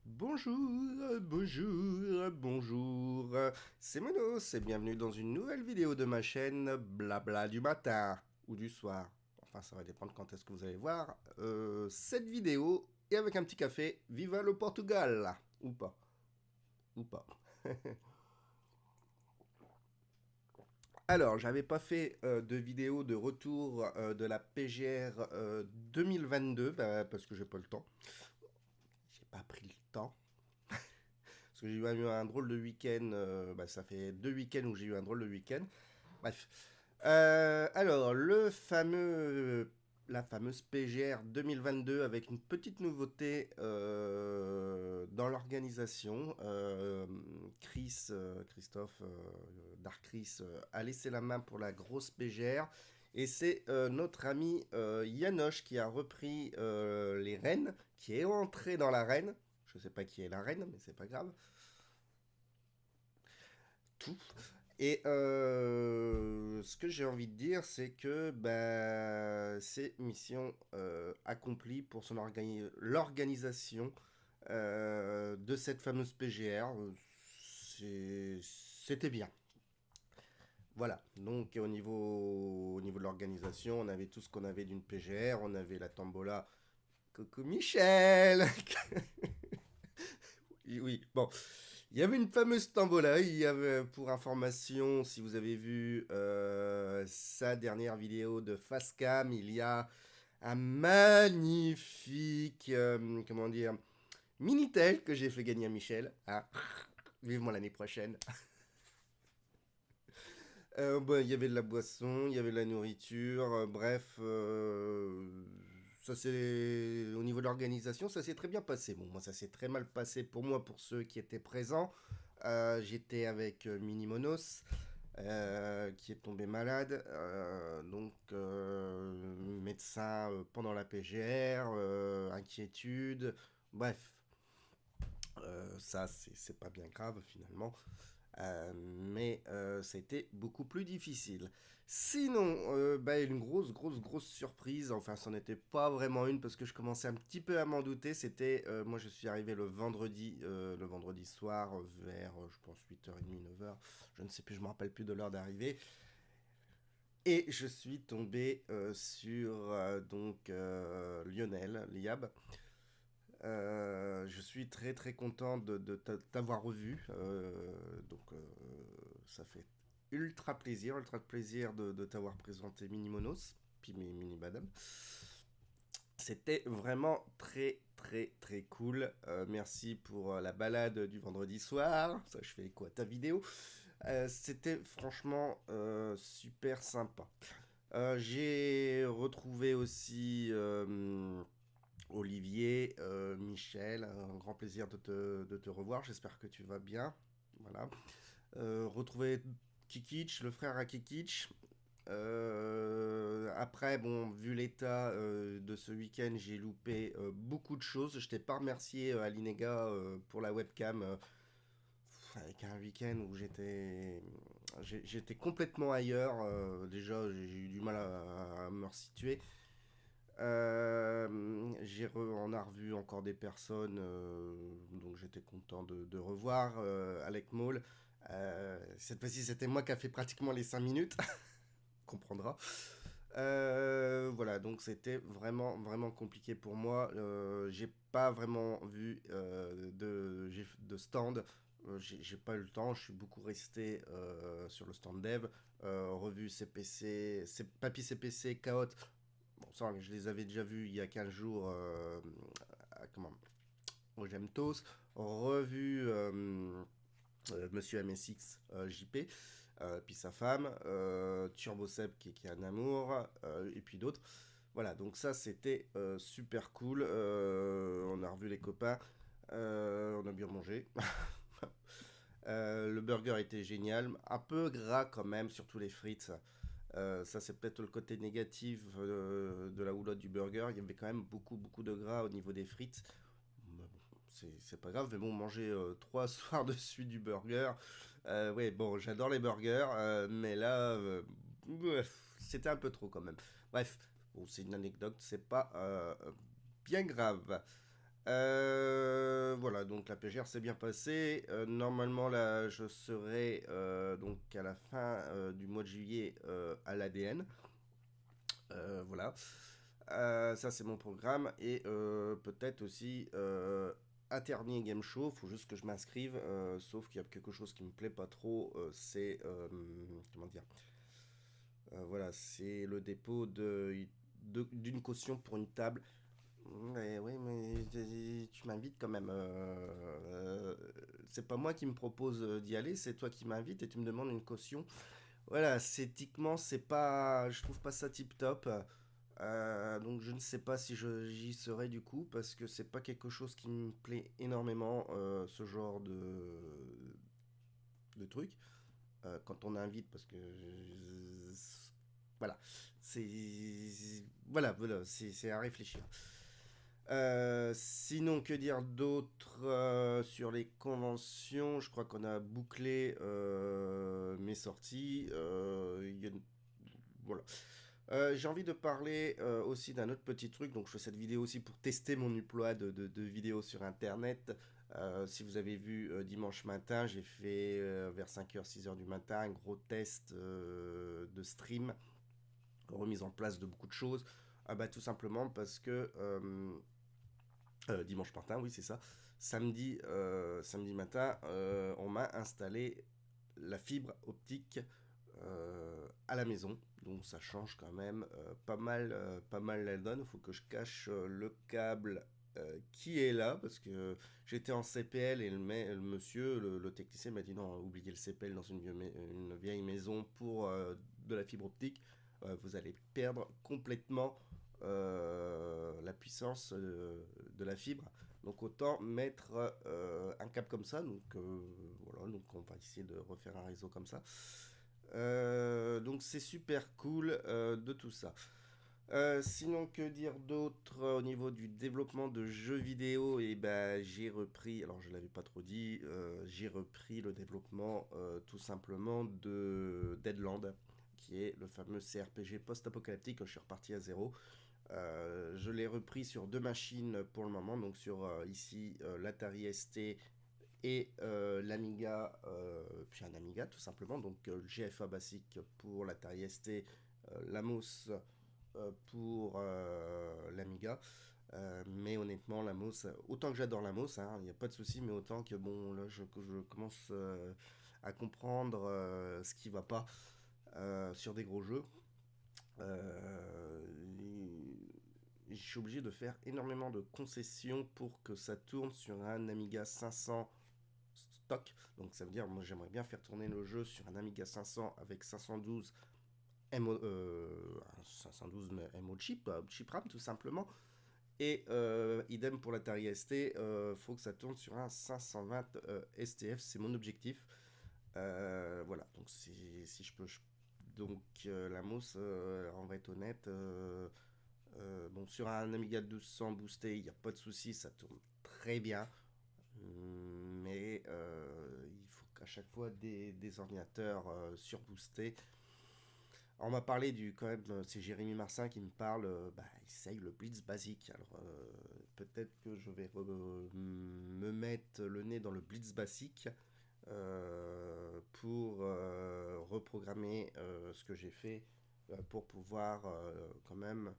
Bonjour, c'est Monos et bienvenue dans une nouvelle vidéo de ma chaîne Blabla du matin ou du soir. Enfin, ça va dépendre quand est-ce que vous allez voir cette vidéo et avec un petit café. Viva le Portugal! Ou pas, ou pas. Alors, j'avais pas fait de vidéo de retour de la PGR 2022 parce que j'ai pas le temps. J'ai pas pris le temps. Parce que j'ai eu un drôle de week-end. Ça fait 2 week-ends où j'ai eu un drôle de week-end. Bref. Alors, la fameuse PGR 2022 avec une petite nouveauté dans l'organisation. Christophe, Dark Chris, a laissé la main pour la grosse PGR. Et c'est notre ami Yanoche qui a repris les rênes, qui est entré dans l'arène. Je sais pas qui est la reine, mais c'est pas grave. Tout. Et ce que j'ai envie de dire, c'est que c'est mission accomplie pour l'organisation de cette fameuse PGR. C'était bien. Voilà, donc au niveau de l'organisation, on avait tout ce qu'on avait d'une PGR, on avait la tombola. Coucou Michel. Oui, bon. Il y avait une fameuse tombola. Il y avait, pour information, si vous avez vu sa dernière vidéo de Facecam, il y a un magnifique, comment dire, Minitel que j'ai fait gagner à Michel. Ah, vivement l'année prochaine. Il y avait de la boisson, il y avait de la nourriture, bref, ça c'est au niveau de l'organisation, ça s'est très bien passé. Bon, moi ça s'est très mal passé pour moi, pour ceux qui étaient présents. J'étais avec Minimonos, qui est tombé malade, donc médecin pendant la PGR, inquiétude, bref, ça c'est pas bien grave finalement. Mais ça a été beaucoup plus difficile. Sinon, une grosse surprise. Enfin, c'en était pas vraiment une parce que je commençais un petit peu à m'en douter. C'était, moi, je suis arrivé le vendredi soir vers, je pense, 8h30, 9h. Je ne sais plus, je me rappelle plus de l'heure d'arrivée. Et je suis tombé sur Lionel, Liab. Je suis très très content de t'avoir revu. Ça fait ultra plaisir de t'avoir présenté Minimonos, puis Mini Madame. C'était vraiment très cool. Merci pour la balade du vendredi soir. Ça, je fais quoi ta vidéo. C'était franchement super sympa. J'ai retrouvé aussi Olivier, Michel, un grand plaisir de te revoir. J'espère que tu vas bien. Voilà. Retrouver Kikich, le frère à Kikich. Après, bon, vu l'état de ce week-end, j'ai loupé beaucoup de choses. Je t'ai pas remercié à l'Inega pour la webcam. Avec un week-end où j'étais complètement ailleurs. Déjà, j'ai eu du mal à me resituer. On a revu encore des personnes, donc j'étais content de revoir Alec Maul. Cette fois-ci, c'était moi qui a fait pratiquement les 5 minutes, comprendra. Voilà, donc c'était vraiment compliqué pour moi. J'ai pas vraiment vu de stand. J'ai pas eu le temps, je suis beaucoup resté sur le stand dev, revu CPC, Papy CPC, Chaos. Bon, ça, je les avais déjà vus il y a 15 jours comment, au Gemtos. Revu Monsieur MSX JP, puis sa femme, Turbo Seb qui est un amour, et puis d'autres. Voilà, donc ça c'était super cool. On a revu les copains. On a bien mangé. Le burger était génial. Un peu gras quand même, surtout les frites. Ça, c'est peut-être le côté négatif de la houlotte du burger. Il y avait quand même beaucoup de gras au niveau des frites. Mais bon, c'est pas grave, mais bon, manger 3 soirs de suite du burger. Ouais, bon, j'adore les burgers, mais là, c'était un peu trop quand même. Bref, bon, c'est une anecdote, c'est pas bien grave. Voilà, donc la PGR s'est bien passée. Normalement, là, je serai donc à la fin du mois de juillet à l'ADN. Voilà. Ça, c'est mon programme. Et peut-être aussi à Ternier Game Show. Faut juste que je m'inscrive. Sauf qu'il y a quelque chose qui me plaît pas trop. C'est. Comment dire. Voilà, c'est le dépôt d'une caution pour une table. Mais oui, mais tu m'invites quand même. C'est pas moi qui me propose d'y aller, c'est toi qui m'invites et tu me demandes une caution. Voilà, éthiquement, c'est pas, je trouve pas ça tip top. Donc je ne sais pas si j'y serai du coup parce que c'est pas quelque chose qui me plaît énormément ce genre de truc quand on invite parce que voilà, c'est voilà, c'est à réfléchir. Sinon, que dire d'autre sur les conventions? Je crois qu'on a bouclé mes sorties. Voilà. J'ai envie de parler aussi d'un autre petit truc. Donc, je fais cette vidéo aussi pour tester mon emploi de vidéos sur Internet. Si vous avez vu dimanche matin, j'ai fait vers 5h, 6h du matin un gros test de stream, remise en place de beaucoup de choses. Ah bah, tout simplement parce que dimanche matin, oui, c'est ça. Samedi matin, on m'a installé la fibre optique à la maison. Donc ça change quand même pas mal la donne. Il faut que je cache le câble qui est là parce que j'étais en CPL et le monsieur, le technicien m'a dit non, oubliez le CPL dans une vieille maison pour de la fibre optique. Vous allez perdre complètement la puissance de la fibre. Donc autant mettre un câble comme ça. Donc voilà, donc on va essayer de refaire un réseau comme ça. Donc c'est super cool de tout ça. Sinon, que dire d'autre au niveau du développement de jeux vidéo? Et ben, j'ai repris, alors je l'avais pas trop dit, j'ai repris le développement tout simplement de Deadland, qui est le fameux CRPG post-apocalyptique quand je suis reparti à zéro. Je l'ai repris sur deux machines pour le moment, donc sur ici l'Atari ST et l'Amiga, puis un Amiga tout simplement, donc le GFA basique pour l'Atari ST, l'Amos pour l'Amiga. Mais honnêtement, l'Amos, autant que j'adore l'Amos, il n'y a pas de souci, mais autant que bon, là je commence à comprendre ce qui va pas sur des gros jeux. Euh, je suis obligé de faire énormément de concessions pour que ça tourne sur un Amiga 500 stock. Donc ça veut dire, moi j'aimerais bien faire tourner le jeu sur un Amiga 500 avec 512 MO, 512 MO chip, chip RAM tout simplement. Et idem pour l'Atari ST, faut que ça tourne sur un 520 STF, c'est mon objectif. Voilà, donc si je peux. Donc la mousse, on va être honnête, bon, sur un Amiga 1200 boosté, il n'y a pas de souci, ça tourne très bien. Mais il faut qu'à chaque fois des ordinateurs surboostés. On m'a parlé du quand même, c'est Jérémy Marcin qui me parle, bah, essaye le Blitz basique. Alors peut-être que je vais me mettre le nez dans le Blitz basique pour reprogrammer ce que j'ai fait pour pouvoir quand même,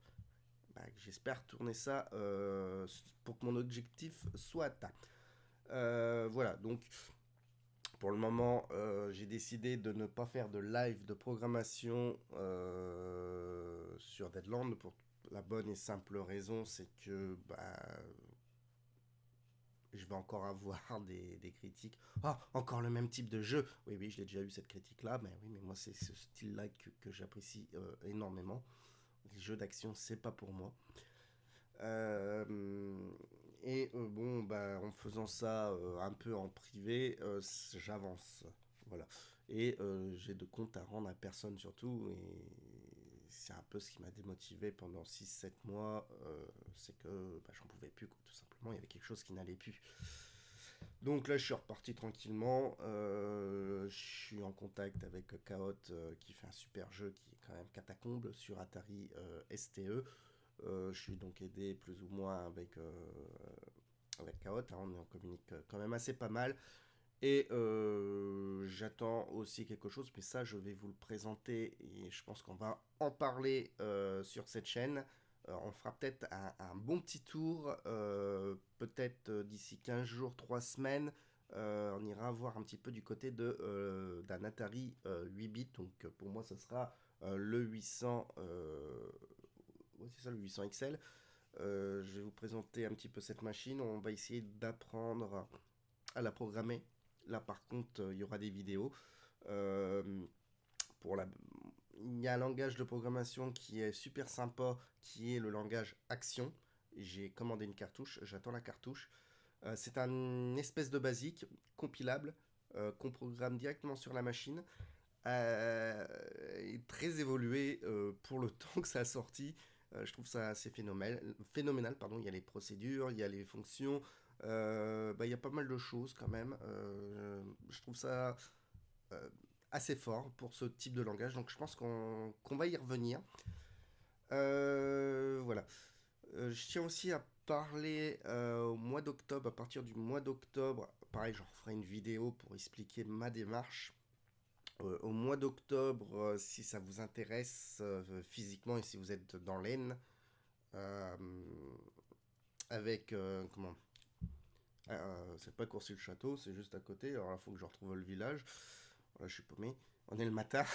bah, j'espère tourner ça pour que mon objectif soit atteint. Voilà, donc pour le moment, j'ai décidé de ne pas faire de live de programmation sur Deadland pour la bonne et simple raison, c'est que bah, je vais encore avoir des critiques. Ah, encore le même type de jeu. Oui, oui, je l'ai déjà eu cette critique-là, mais oui, mais moi c'est ce style-là que j'apprécie énormément. Les jeux d'action, c'est pas pour moi. Et bon, bah, en faisant ça un peu en privé, j'avance. Voilà. Et j'ai de compte à rendre à personne surtout. Et c'est un peu ce qui m'a démotivé pendant 6 7 mois. C'est que bah, j'en pouvais plus, quoi, tout simplement. Il y avait quelque chose qui n'allait plus. Donc là, je suis reparti tranquillement. Je suis en contact avec Chaos qui fait un super jeu qui est quand même catacombe sur Atari STE. Je suis donc aidé plus ou moins avec avec Kahoot, hein, on communique quand même assez pas mal. Et j'attends aussi quelque chose, mais ça, je vais vous le présenter et je pense qu'on va en parler sur cette chaîne. On fera peut-être un bon petit tour, peut-être d'ici 15 jours, 3 semaines. On ira voir un petit peu du côté d'un Atari 8 bits. Donc pour moi, ce sera le 800, ouais, c'est ça, le 800 XL. Je vais vous présenter un petit peu cette machine. On va essayer d'apprendre à la programmer. Là, par contre, il y aura des vidéos. Euh, pour la... Il y a un langage de programmation qui est super sympa, qui est le langage Action. J'ai commandé une cartouche, j'attends la cartouche. C'est un espèce de basique compilable qu'on programme directement sur la machine. Et très évolué pour le temps que ça a sorti. Je trouve ça assez phénoménal, pardon. Il y a les procédures, il y a les fonctions, il y a pas mal de choses quand même. Je trouve ça euh, assez fort pour ce type de langage, donc je pense qu'on va y revenir. Voilà. Je tiens aussi à parler au mois d'octobre, à partir du mois d'octobre, pareil, j'en ferai une vidéo pour expliquer ma démarche. Au mois d'octobre, si ça vous intéresse physiquement et si vous êtes dans l'Aisne, euh, avec comment c'est pas Courcy-le-Château, c'est juste à côté. Alors il faut que je retrouve le village. Voilà, je suis paumé. On est le matin.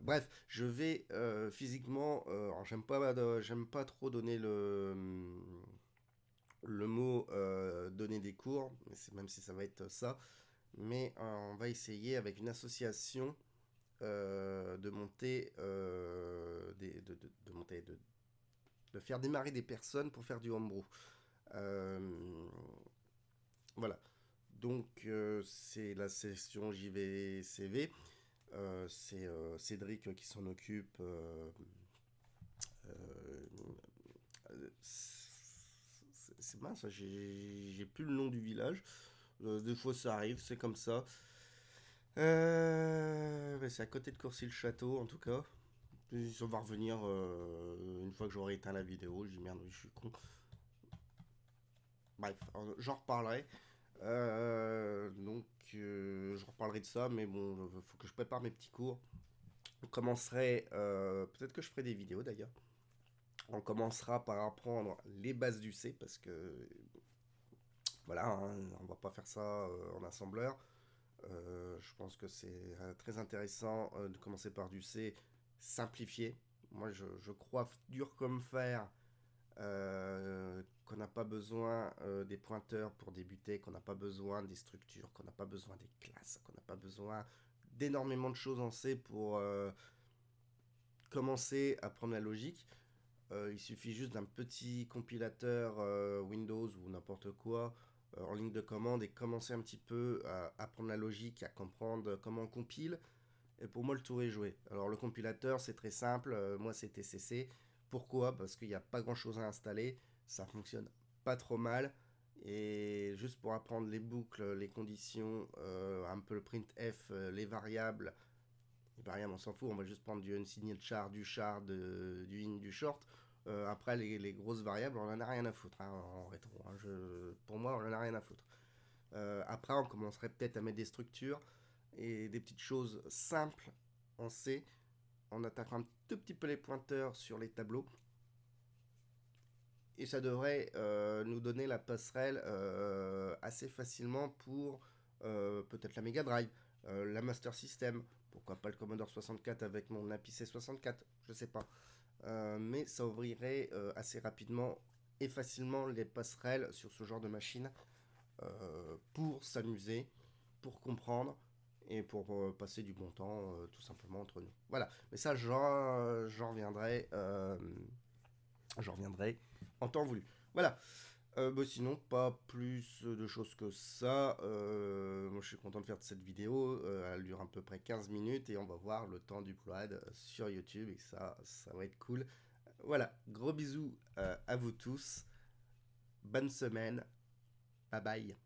Bref, je vais physiquement. Alors j'aime pas trop donner le mot donner des cours, mais même si ça va être ça. Mais on va essayer avec une association de monter, de monter, de faire démarrer des personnes pour faire du homebrew. Euh, voilà. Donc c'est la session JVCV. C'est Cédric qui s'en occupe. C'est mince, j'ai plus le nom du village. Des fois ça arrive, c'est comme ça. C'est à côté de Courcy-le-Château en tout cas. Ça va revenir une fois que j'aurai éteint la vidéo. Je dis merde, oui, je suis con. Bref, j'en reparlerai. Donc, je reparlerai de ça, mais bon, il faut que je prépare mes petits cours. On commencerait, peut-être que je ferai des vidéos d'ailleurs. On commencera par apprendre les bases du C, parce que voilà, hein, on va pas faire ça en assembleur. Je pense que c'est très intéressant de commencer par du C simplifié. Moi, je crois dur comme fer qu'on n'a pas besoin des pointeurs pour débuter, qu'on n'a pas besoin des structures, qu'on n'a pas besoin des classes, qu'on n'a pas besoin d'énormément de choses en C pour commencer à prendre la logique. Il suffit juste d'un petit compilateur Windows ou n'importe quoi en ligne de commande et commencer un petit peu à apprendre la logique, à comprendre comment on compile. Et pour moi, le tour est joué. Alors, le compilateur, c'est très simple. Moi, c'est TCC. Pourquoi? Parce qu'il n'y a pas grand-chose à installer. Ça fonctionne pas trop mal. Et juste pour apprendre les boucles, les conditions, un peu le printf, les variables. Les variables, on s'en fout. On va juste prendre du unsigned char, du char, du in, du short. Après, les grosses variables, on en a rien à foutre hein, en rétro. Hein. Pour moi, on en a rien à foutre. Après, on commencerait peut-être à mettre des structures et des petites choses simples en C, en attaquant un tout petit peu les pointeurs sur les tableaux. Et ça devrait nous donner la passerelle assez facilement pour peut-être la Mega Drive, la Master System, pourquoi pas le Commodore 64 avec mon API C64, je sais pas. Mais ça ouvrirait assez rapidement et facilement les passerelles sur ce genre de machine pour s'amuser, pour comprendre et pour passer du bon temps tout simplement entre nous. Voilà, mais ça j'en reviendrai, j'en reviendrai en temps voulu. Voilà. Sinon, pas plus de choses que ça. Moi, je suis content de faire cette vidéo. Elle dure à peu près 15 minutes et on va voir le temps du quad sur YouTube et ça va être cool. Voilà, gros bisous à vous tous. Bonne semaine. Bye bye.